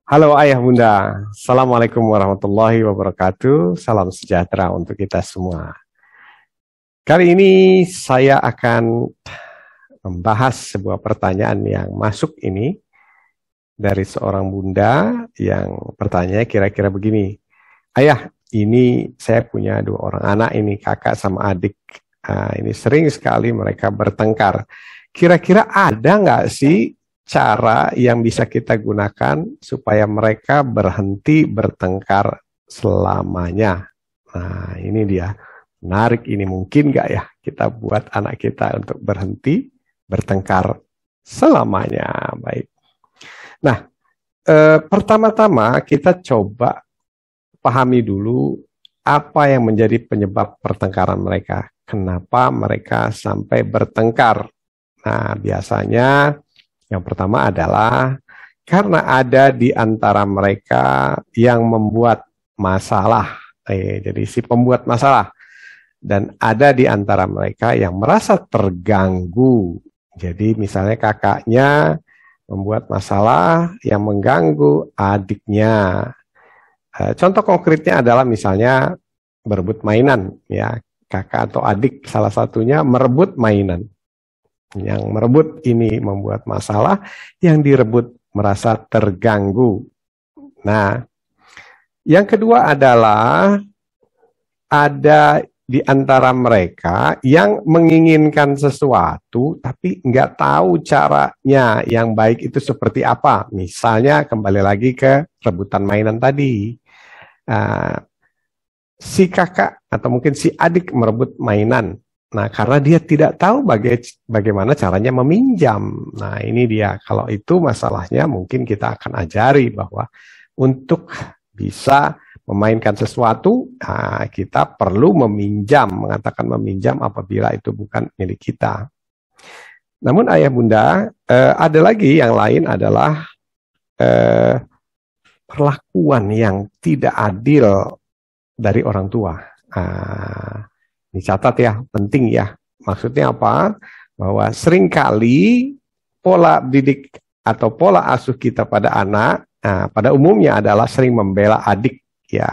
Halo Ayah Bunda, Assalamualaikum warahmatullahi wabarakatuh. Salam sejahtera untuk kita semua. Kali ini saya akan membahas sebuah pertanyaan yang masuk ini dari seorang bunda yang pertanyaannya kira-kira begini. Ayah, ini saya punya dua orang anak ini, kakak sama adik. Ini sering sekali mereka bertengkar. Kira-kira ada nggak sih cara yang bisa kita gunakan supaya mereka berhenti bertengkar selamanya? Nah, ini dia. Menarik ini. Mungkin nggak ya kita buat anak kita untuk berhenti bertengkar selamanya? Baik. Nah, pertama-tama kita coba pahami dulu apa yang menjadi penyebab pertengkaran mereka. Kenapa mereka sampai bertengkar? Nah, biasanya yang pertama adalah karena ada di antara mereka yang membuat masalah. Jadi si pembuat masalah. Dan ada di antara mereka yang merasa terganggu. Jadi misalnya kakaknya membuat masalah yang mengganggu adiknya. Contoh konkretnya adalah misalnya berebut mainan. Ya, kakak atau adik salah satunya merebut mainan. Yang merebut ini membuat masalah, yang direbut merasa terganggu. Nah, yang kedua adalah ada di antara mereka yang menginginkan sesuatu tapi nggak tahu caranya yang baik itu seperti apa. Misalnya kembali lagi ke rebutan mainan tadi. Si kakak atau mungkin si adik merebut mainan. Nah, karena dia tidak tahu bagaimana caranya meminjam. Nah, ini dia. Kalau itu masalahnya mungkin kita akan ajari bahwa untuk bisa memainkan sesuatu, nah, kita perlu meminjam, mengatakan meminjam apabila itu bukan milik kita. Namun ayah bunda, ada lagi yang lain adalah perlakuan yang tidak adil dari orang tua. Dicatat ya, penting ya. Maksudnya apa? Bahwa seringkali pola didik atau pola asuh kita pada anak, pada umumnya adalah sering membela adik ya,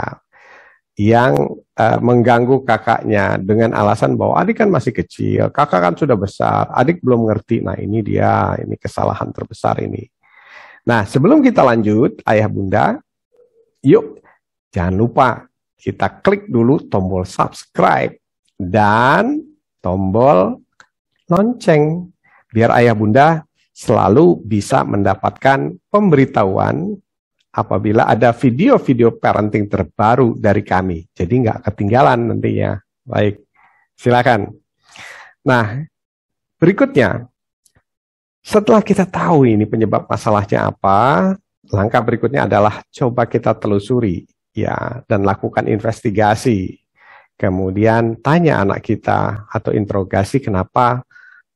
yang mengganggu kakaknya dengan alasan bahwa adik kan masih kecil, kakak kan sudah besar, adik belum ngerti. Nah ini dia, ini kesalahan terbesar ini. Nah sebelum kita lanjut, ayah bunda, yuk jangan lupa kita klik dulu tombol subscribe dan tombol lonceng biar ayah bunda selalu bisa mendapatkan pemberitahuan apabila ada video-video parenting terbaru dari kami. Jadi nggak ketinggalan nantinya. Baik, silakan. Nah, berikutnya, setelah kita tahu ini penyebab masalahnya apa, langkah berikutnya adalah coba kita telusuri ya dan lakukan investigasi. Kemudian tanya anak kita atau interogasi kenapa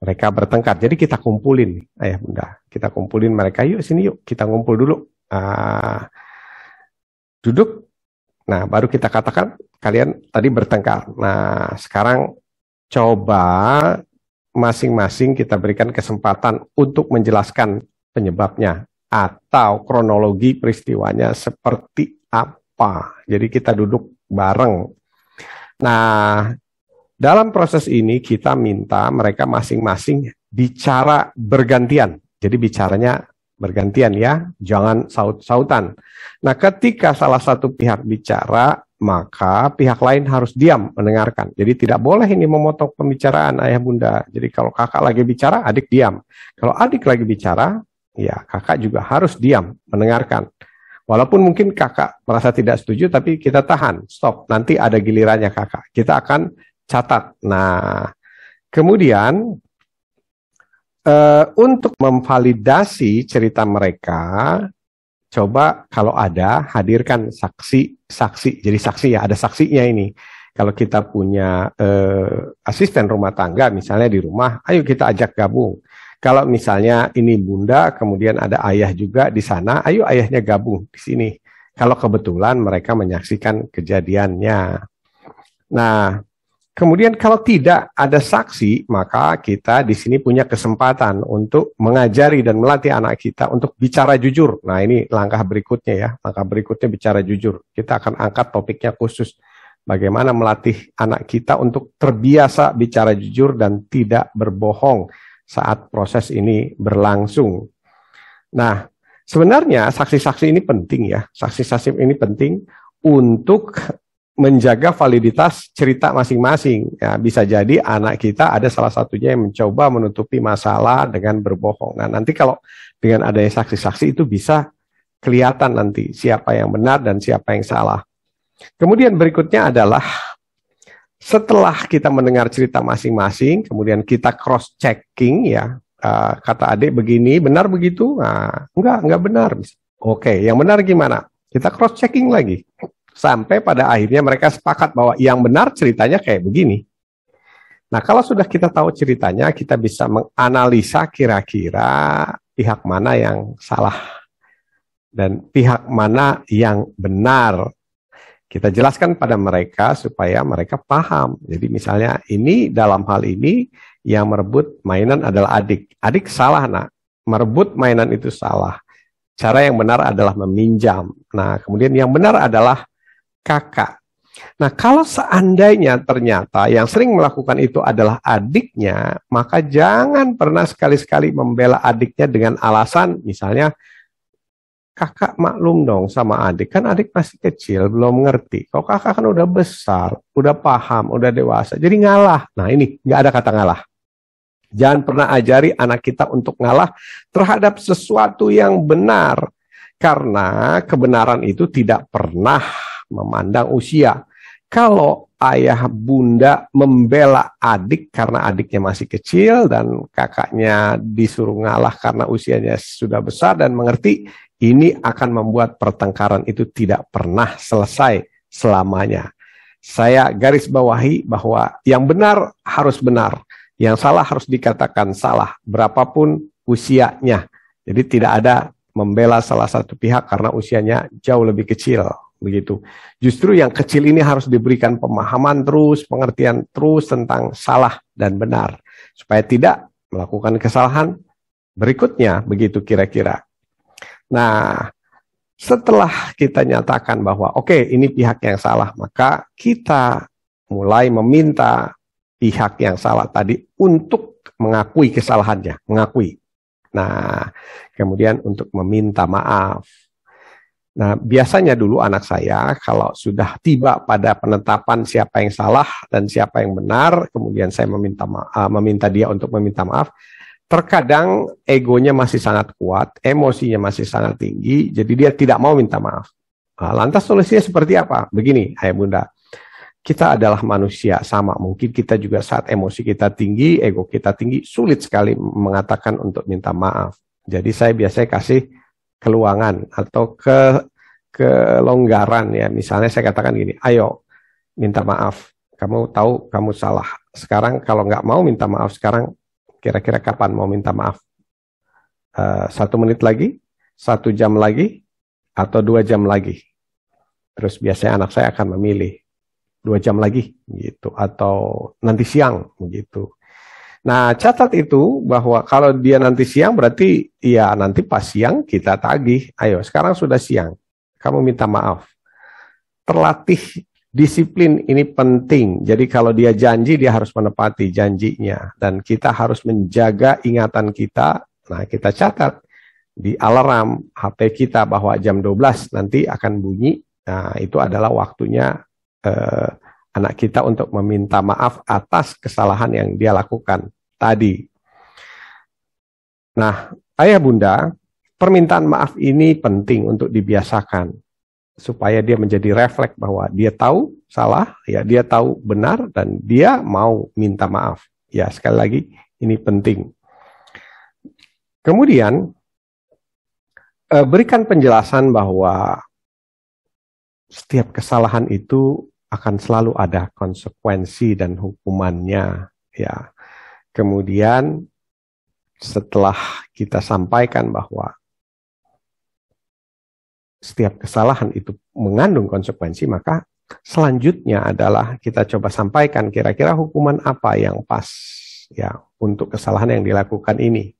mereka bertengkar. Jadi kita kumpulin, ayah bunda, kita kumpulin mereka. Yuk sini yuk, kita ngumpul dulu. Duduk. Nah, baru kita katakan kalian tadi bertengkar. Nah, sekarang coba masing-masing kita berikan kesempatan untuk menjelaskan penyebabnya atau kronologi peristiwanya seperti apa. Jadi kita duduk bareng. Nah, dalam proses ini kita minta mereka masing-masing bicara bergantian. Jadi bicaranya bergantian ya, jangan saut-sautan. Nah, ketika salah satu pihak bicara, maka pihak lain harus diam mendengarkan. Jadi tidak boleh ini memotong pembicaraan ayah bunda. Jadi kalau kakak lagi bicara, adik diam. Kalau adik lagi bicara, ya kakak juga harus diam mendengarkan. Walaupun mungkin kakak merasa tidak setuju, tapi kita tahan, stop. Nanti ada gilirannya kakak. Kita akan catat. Nah, kemudian untuk memvalidasi cerita mereka, coba kalau ada hadirkan saksi. Jadi saksi ya, ada saksinya ini. Kalau kita punya asisten rumah tangga, misalnya di rumah, ayo kita ajak gabung. Kalau misalnya ini bunda, kemudian ada ayah juga di sana, ayo ayahnya gabung di sini. Kalau kebetulan mereka menyaksikan kejadiannya. Nah, Kemudian kalau tidak ada saksi, maka kita di sini punya kesempatan untuk mengajari dan melatih anak kita untuk bicara jujur. Nah, ini langkah berikutnya ya. Langkah berikutnya bicara jujur. Kita akan angkat topiknya khusus. Bagaimana melatih anak kita untuk terbiasa bicara jujur dan tidak berbohong saat proses ini berlangsung. Nah, sebenarnya saksi-saksi ini penting ya. Saksi-saksi ini penting untuk menjaga validitas cerita masing-masing. Ya, bisa jadi anak kita ada salah satunya yang mencoba menutupi masalah dengan berbohong. Nah, nanti kalau dengan adanya saksi-saksi itu bisa kelihatan nanti siapa yang benar dan siapa yang salah. Kemudian berikutnya adalah setelah kita mendengar cerita masing-masing, kemudian kita cross-checking ya, kata adik begini, benar begitu? Nah, enggak benar. Oke, yang benar gimana? Kita cross-checking lagi. Sampai pada akhirnya mereka sepakat bahwa yang benar ceritanya kayak begini. Nah, kalau sudah kita tahu ceritanya, kita bisa menganalisa kira-kira pihak mana yang salah dan pihak mana yang benar. Kita jelaskan pada mereka supaya mereka paham. Jadi misalnya ini dalam hal ini yang merebut mainan adalah adik. Adik salah, nak. Merebut mainan itu salah. Cara yang benar adalah meminjam. Nah, kemudian yang benar adalah kakak. Nah, kalau seandainya ternyata yang sering melakukan itu adalah adiknya, maka jangan pernah sekali-sekali membela adiknya dengan alasan, misalnya, kakak maklum dong sama adik, kan adik masih kecil, belum ngerti. Kalau kakak kan udah besar, udah paham, udah dewasa, jadi ngalah. Nah, ini nggak ada kata ngalah. Jangan pernah ajari anak kita untuk ngalah terhadap sesuatu yang benar, karena kebenaran itu tidak pernah memandang usia. Kalau ayah bunda membela adik karena adiknya masih kecil dan kakaknya disuruh ngalah karena usianya sudah besar dan mengerti, ini akan membuat pertengkaran itu tidak pernah selesai selamanya. Saya garis bawahi bahwa yang benar harus benar, yang salah harus dikatakan salah, berapapun usianya. Jadi tidak ada membela salah satu pihak karena usianya jauh lebih kecil. Begitu. Justru yang kecil ini harus diberikan pemahaman terus, pengertian terus tentang salah dan benar, supaya tidak melakukan kesalahan berikutnya, begitu kira-kira. Nah, setelah kita nyatakan bahwa oke, ini pihak yang salah, maka kita mulai meminta pihak yang salah tadi untuk mengakui kesalahannya, mengakui. Nah, kemudian untuk meminta maaf. Nah, biasanya dulu anak saya kalau sudah tiba pada penetapan siapa yang salah dan siapa yang benar, kemudian saya meminta dia untuk meminta maaf, terkadang egonya masih sangat kuat, emosinya masih sangat tinggi, jadi dia tidak mau minta maaf. Nah, lantas solusinya seperti apa? Begini, ayah bunda, kita adalah manusia sama, mungkin kita juga saat emosi kita tinggi, ego kita tinggi, sulit sekali mengatakan untuk minta maaf. Jadi saya biasanya kasih keluangan atau kelonggaran ya. Misalnya saya katakan gini, ayo minta maaf, kamu tahu kamu salah. Sekarang kalau nggak mau minta maaf sekarang, kira-kira kapan mau minta maaf? 1 menit lagi, 1 jam lagi, atau 2 jam lagi? Terus biasanya anak saya akan memilih 2 jam lagi gitu, atau nanti siang gitu. Nah, catat itu bahwa kalau dia nanti siang berarti ya nanti pas siang kita tagih. Ayo, sekarang sudah siang, kamu minta maaf. Terlatih disiplin ini penting. Jadi kalau dia janji, dia harus menepati janjinya. Dan kita harus menjaga ingatan kita. Nah, kita catat di alarm HP kita bahwa jam 12 nanti akan bunyi. Nah, itu adalah waktunya anak kita untuk meminta maaf atas kesalahan yang dia lakukan tadi. Nah, ayah bunda, permintaan maaf ini penting untuk dibiasakan supaya dia menjadi refleks bahwa dia tahu salah, ya dia tahu benar dan dia mau minta maaf. Ya, sekali lagi ini penting. Kemudian berikan penjelasan bahwa setiap kesalahan itu akan selalu ada konsekuensi dan hukumannya, ya. Kemudian setelah kita sampaikan bahwa setiap kesalahan itu mengandung konsekuensi, maka selanjutnya adalah kita coba sampaikan kira-kira hukuman apa yang pas ya untuk kesalahan yang dilakukan ini.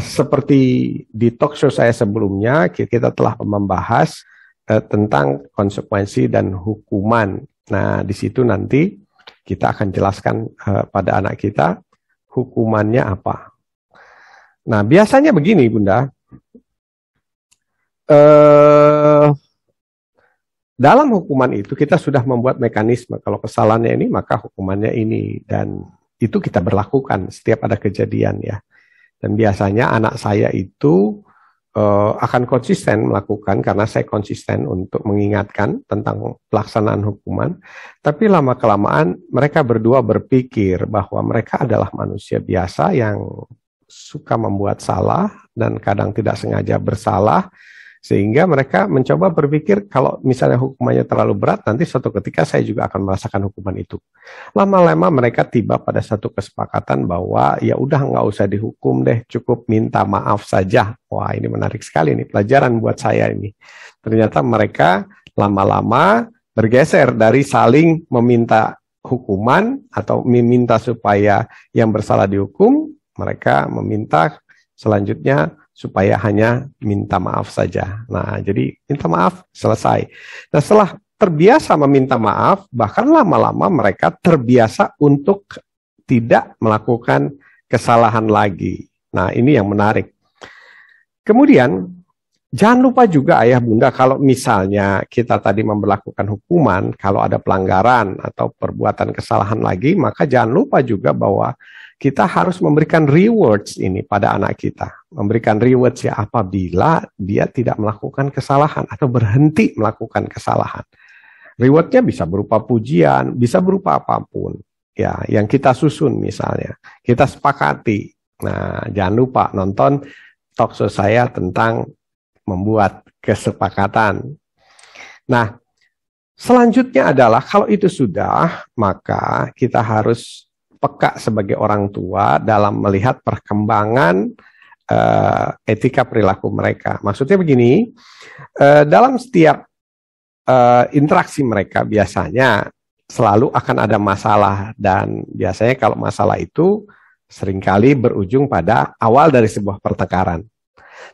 Seperti di talk show saya sebelumnya, kita telah membahas tentang konsekuensi dan hukuman. Nah, di situ nanti kita akan jelaskan pada anak kita hukumannya apa. Nah, biasanya begini, Bunda. Dalam hukuman itu kita sudah membuat mekanisme. Kalau kesalahannya ini, maka hukumannya ini. Dan itu kita berlakukan setiap ada kejadian ya. Dan biasanya anak saya itu akan konsisten melakukan karena saya konsisten untuk mengingatkan tentang pelaksanaan hukuman. Tapi lama-kelamaan mereka berdua berpikir bahwa mereka adalah manusia biasa yang suka membuat salah dan kadang tidak sengaja bersalah. Sehingga mereka mencoba berpikir kalau misalnya hukumannya terlalu berat, nanti suatu ketika saya juga akan merasakan hukuman itu. Lama-lama mereka tiba pada satu kesepakatan bahwa ya udah nggak usah dihukum deh, cukup minta maaf saja. Wah, ini menarik sekali nih, pelajaran buat saya ini. Ternyata mereka lama-lama bergeser dari saling meminta hukuman atau meminta supaya yang bersalah dihukum, mereka meminta selanjutnya supaya hanya minta maaf saja. Nah, jadi minta maaf, selesai. Nah, setelah terbiasa meminta maaf, bahkan lama-lama mereka terbiasa untuk tidak melakukan kesalahan lagi. Nah, ini yang menarik. Kemudian, jangan lupa juga ayah bunda, kalau misalnya kita tadi memberlakukan hukuman, kalau ada pelanggaran atau perbuatan kesalahan lagi, maka jangan lupa juga bahwa kita harus memberikan rewards ini pada anak kita. Memberikan rewards ya apabila dia tidak melakukan kesalahan atau berhenti melakukan kesalahan. Rewardnya bisa berupa pujian, bisa berupa apapun. Ya, yang kita susun misalnya. Kita sepakati. Nah, jangan lupa nonton talk show saya tentang membuat kesepakatan. Nah, selanjutnya adalah kalau itu sudah, maka kita harus peka sebagai orang tua dalam melihat perkembangan etika perilaku mereka. Maksudnya begini, dalam setiap interaksi mereka biasanya selalu akan ada masalah dan biasanya kalau masalah itu seringkali berujung pada awal dari sebuah pertengkaran.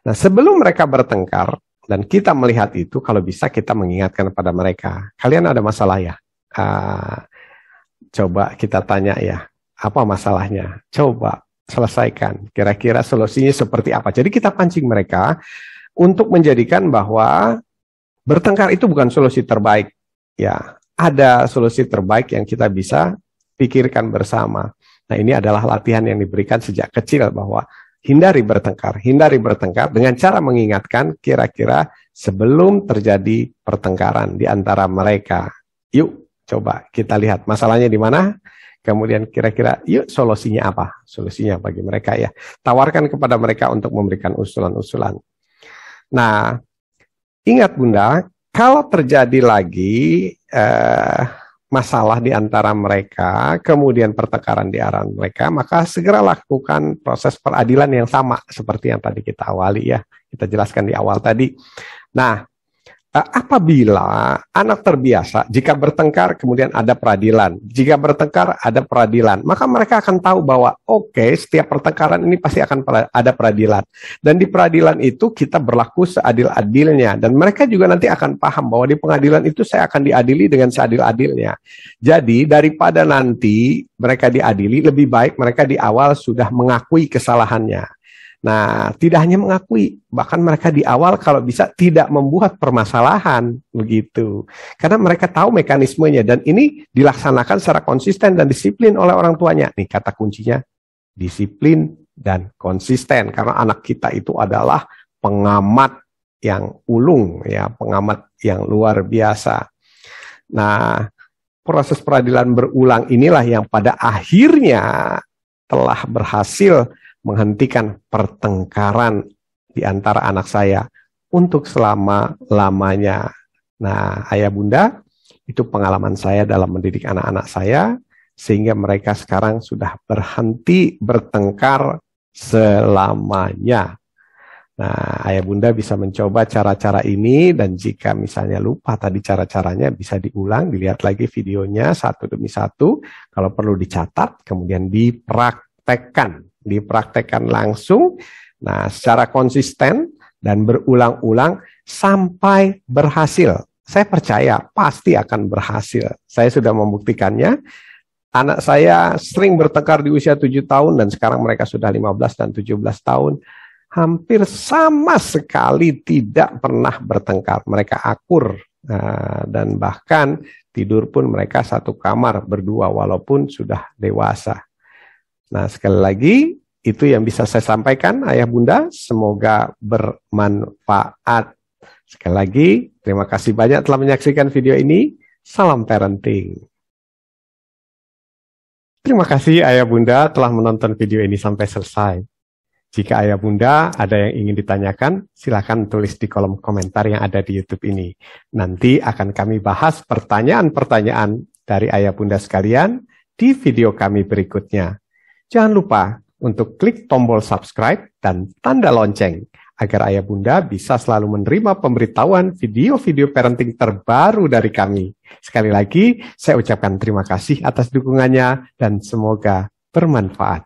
Nah, sebelum mereka bertengkar dan kita melihat itu, kalau bisa kita mengingatkan kepada mereka, kalian ada masalah ya? Coba kita tanya ya. Apa masalahnya? Coba selesaikan. Kira-kira solusinya seperti apa? Jadi kita pancing mereka untuk menjadikan bahwa bertengkar itu bukan solusi terbaik. Ya, ada solusi terbaik yang kita bisa pikirkan bersama. Nah, ini adalah latihan yang diberikan sejak kecil bahwa hindari bertengkar dengan cara mengingatkan kira-kira sebelum terjadi pertengkaran di antara mereka. Yuk, coba kita lihat masalahnya di mana. Kemudian kira-kira, yuk solusinya apa? Solusinya bagi mereka ya. Tawarkan kepada mereka untuk memberikan usulan-usulan. Nah, ingat bunda, kalau terjadi lagi masalah di antara mereka, kemudian pertengkaran di antara mereka, maka segera lakukan proses peradilan yang sama seperti yang tadi kita awali ya. Kita jelaskan di awal tadi. Nah, apabila anak terbiasa, jika bertengkar kemudian ada peradilan, jika bertengkar ada peradilan, maka mereka akan tahu bahwa oke, setiap pertengkaran ini pasti akan ada peradilan. Dan di peradilan itu kita berlaku seadil-adilnya. Dan mereka juga nanti akan paham bahwa di pengadilan itu saya akan diadili dengan seadil-adilnya. Jadi daripada nanti mereka diadili, lebih baik mereka di awal sudah mengakui kesalahannya. Nah, tidak hanya mengakui, bahkan mereka di awal kalau bisa tidak membuat permasalahan, begitu. Karena mereka tahu mekanismenya, dan ini dilaksanakan secara konsisten dan disiplin oleh orang tuanya. Nih kata kuncinya, disiplin dan konsisten. Karena anak kita itu adalah pengamat yang ulung, ya, pengamat yang luar biasa. Nah, proses peradilan berulang inilah yang pada akhirnya telah berhasil menghentikan pertengkaran di antara anak saya untuk selama-lamanya. Nah, ayah bunda, itu pengalaman saya dalam mendidik anak-anak saya, sehingga mereka sekarang sudah berhenti bertengkar selamanya. Nah, ayah bunda bisa mencoba cara-cara ini, dan jika misalnya lupa tadi cara-caranya, bisa diulang, dilihat lagi videonya satu demi satu, kalau perlu dicatat, kemudian dipraktekkan langsung, nah secara konsisten dan berulang-ulang sampai berhasil. Saya percaya pasti akan berhasil. Saya sudah membuktikannya. Anak saya sering bertengkar di usia 7 tahun, dan sekarang mereka sudah 15 dan 17 tahun. Hampir sama sekali tidak pernah bertengkar. Mereka akur, dan bahkan tidur pun mereka satu kamar berdua walaupun sudah dewasa. Nah, sekali lagi itu yang bisa saya sampaikan ayah bunda, semoga bermanfaat. Sekali lagi terima kasih banyak telah menyaksikan video ini. Salam parenting. Terima kasih ayah bunda telah menonton video ini sampai selesai. Jika ayah bunda ada yang ingin ditanyakan, silakan tulis di kolom komentar yang ada di YouTube ini. Nanti akan kami bahas pertanyaan-pertanyaan dari ayah bunda sekalian di video kami berikutnya. Jangan lupa untuk klik tombol subscribe dan tanda lonceng, agar ayah bunda bisa selalu menerima pemberitahuan video-video parenting terbaru dari kami. Sekali lagi, saya ucapkan terima kasih atas dukungannya dan semoga bermanfaat.